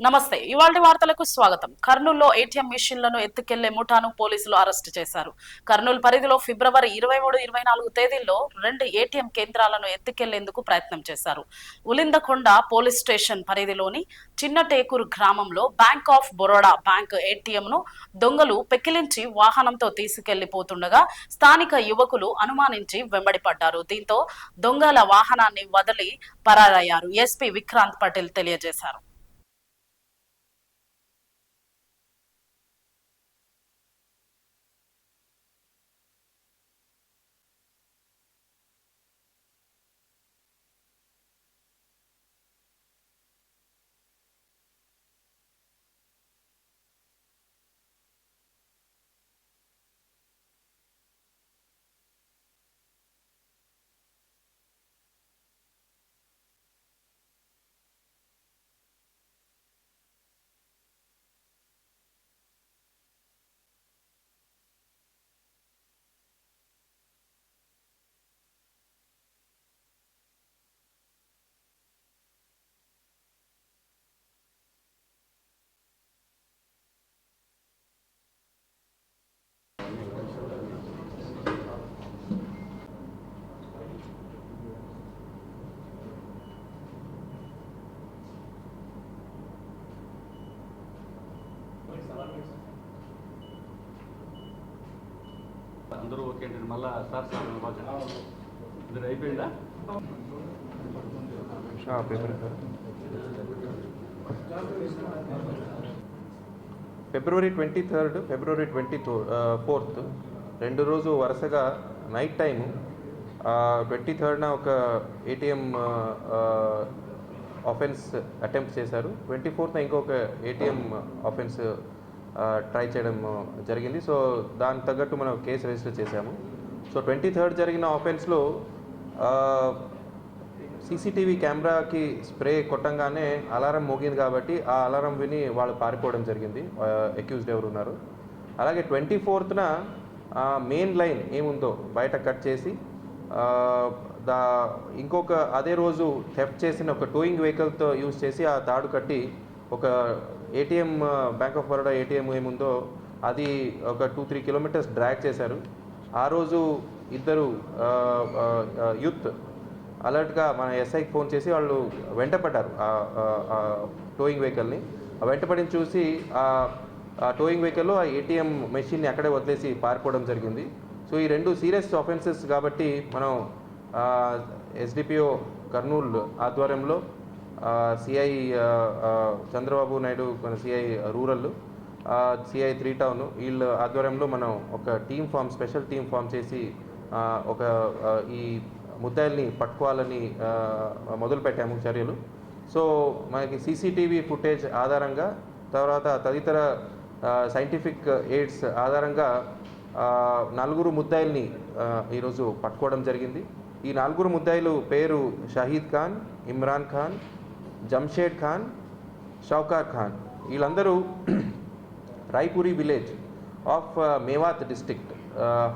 నమస్తే. ఇవాల్టి వార్తలకు స్వాగతం. కర్నూలులో ఏటీఎం మిషన్లను ఎత్తుకెళ్లే ముఠాను పోలీసులు అరెస్టు చేశారు. కర్నూలు పరిధిలో ఫిబ్రవరి 23, 24 తేదీల్లో 2 ఏటీఎం కేంద్రాలను ఎత్తుకెళ్లేందుకు ప్రయత్నం చేశారు. ఉలిందకొండ పోలీస్ స్టేషన్ పరిధిలోని చిన్నటేకూరు గ్రామంలో బ్యాంక్ ఆఫ్ బరోడా బ్యాంక్ ఏటీఎంను దొంగలు పెకిలించి వాహనంతో తీసుకెళ్లిపోతుండగా స్థానిక యువకులు అనుమానించి వెంబడిపడ్డారు. దీంతో దొంగల వాహనాన్ని వదిలి పరారయ్యారు. ఎస్పీ విక్రాంత్ పటేల్ తెలియజేశారు. అందరూ ఓకే అంటే మళ్ళీ సార్ ఇది అయిపోయిందా? ఫిబ్రవరి 23, ఫిబ్రవరి 24 రెండు రోజు వరుసగా నైట్ టైము 23న ఒక ఏటీఎం ఆఫెన్స్ అటెంప్ట్ చేశారు. 24న ఇంకొక ఏటీఎం ఆఫెన్స్ ట్రై చేయడం జరిగింది. సో దానికి తగ్గట్టు మనం కేసు రిజిస్టర్ చేశాము. సో 23 జరిగిన ఆఫెన్స్లో సీసీటీవీ కెమెరాకి స్ప్రే కొట్టంగానే అలారం మోగింది కాబట్టి ఆ అలారం విని వాళ్ళు పారిపోవడం జరిగింది, అక్యూజ్డ్ ఎవరు ఉన్నారు. అలాగే 24న మెయిన్ లైన్ ఏముందో బయట కట్ చేసి ఇంకొక అదే రోజు థెఫ్ట్ చేసిన ఒక టోయింగ్ వెహికల్తో యూజ్ చేసి ఆ తాడు కట్టి ఒక ATM bank of Baroda ATM ఏముందో అది ఒక 2-3 కిలోమీటర్స్ డ్రాగ్ చేశారు. ఆ రోజు ఇద్దరు యూత్ అలర్ట్గా మన ఎస్ఐకి ఫోన్ చేసి వాళ్ళు వెంటపడ్డారు టోయింగ్ వెహికల్ని. వెంటపడిని చూసి ఆ టోయింగ్ వెహికల్లో ఆ ఏటీఎం మెషిన్ని అక్కడే వదిలేసి పారిపోవడం జరిగింది. సో ఈ రెండు సీరియస్ ఆఫెన్సెస్ కాబట్టి మనం ఎస్డిపిఓ కర్నూలు ఆధ్వర్యంలో CI Chandrababu Naidu, CI rural, CI 3 town వీళ్ళ ఆధ్వర్యంలో మనం ఒక స్పెషల్ టీమ్ ఫామ్ చేసి ఒక ఈ ముద్దాయిల్ని పట్టుకోవాలని మొదలుపెట్టాము చర్యలు. సో మనకి సీసీటీవీ ఫుటేజ్ ఆధారంగా తర్వాత తదితర సైంటిఫిక్ ఎయిడ్స్ ఆధారంగా 4 ముద్దాయిల్ని ఈరోజు పట్టుకోవడం జరిగింది. ఈ 4 ముద్దాయిలు పేరు షహీద్ ఖాన్, ఇమ్రాన్ ఖాన్, జంషేద్ ఖాన్, షౌకార్ ఖాన్. వీళ్ళందరూ Raipuri village of Mewat district,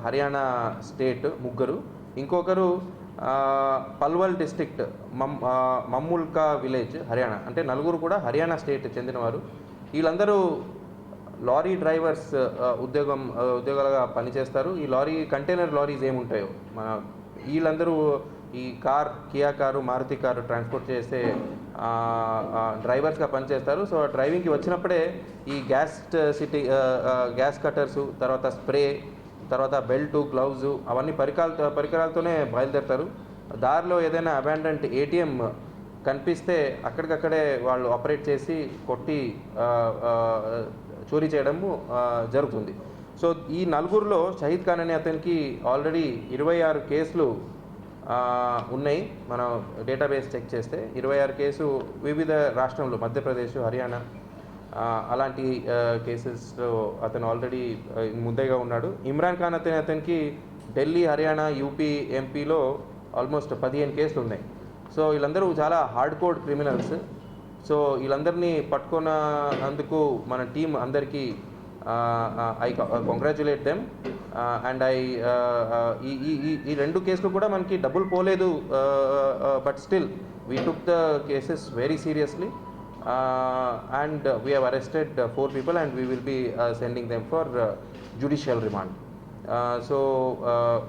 Haryana state ముగ్గురు. ఇంకొకరు పల్వల్ డిస్ట్రిక్ట్ మమ్ముల్కా విలేజ్ హర్యానా. అంటే 4 కూడా హర్యానా స్టేట్ చెందినవారు. వీళ్ళందరూ లారీ డ్రైవర్స్ ఉద్యోగాలుగా పనిచేస్తారు. ఈ కంటైనర్ లారీస్ ఏముంటాయో వీళ్ళందరూ ఈ Kia car, Maruti car transport చేసే డ్రైవర్స్గా పనిచేస్తారు. సో డ్రైవింగ్కి వచ్చినప్పుడే ఈ గ్యాస్ కట్టర్సు, తర్వాత స్ప్రే, తర్వాత బెల్టు, గ్లౌజు అవన్నీ పరికరాలతోనే బయలుదేరుతారు. దారిలో ఏదైనా అబాండెంట్ ఏటీఎం కనిపిస్తే అక్కడికక్కడే వాళ్ళు ఆపరేట్ చేసి కొట్టి చోరీ చేయడము జరుగుతుంది. సో ఈ 4లో షహీద్ ఖాన్ అనే అతనికి ఆల్రెడీ 26 కేసులు ఉన్నాయి. మనం డేటాబేస్ చెక్ చేస్తే 26 కేసు వివిధ రాష్ట్రంలో, మధ్యప్రదేశ్, హర్యానా అలాంటి కేసెస్లో అతను ఆల్రెడీ ముద్దగా ఉన్నాడు. ఇమ్రాన్ ఖాన్ అతనికి ఢిల్లీ, హర్యానా, యూపీ, ఎంపీలో ఆల్మోస్ట్ 15 కేసులు ఉన్నాయి. సో వీళ్ళందరూ చాలా హార్డ్ కోర్ క్రిమినల్స్. సో వీళ్ళందరినీ పట్టుకున్నందుకు మన టీం అందరికీ ఐ కంగ్రాచులేట్ దెమ్ అండ్ ఈ 2 కేసులు కూడా మనకి డబ్బులు పోలేదు, but still we took the cases very seriously. and we have arrested 4 people and we will be sending them for judicial remand. So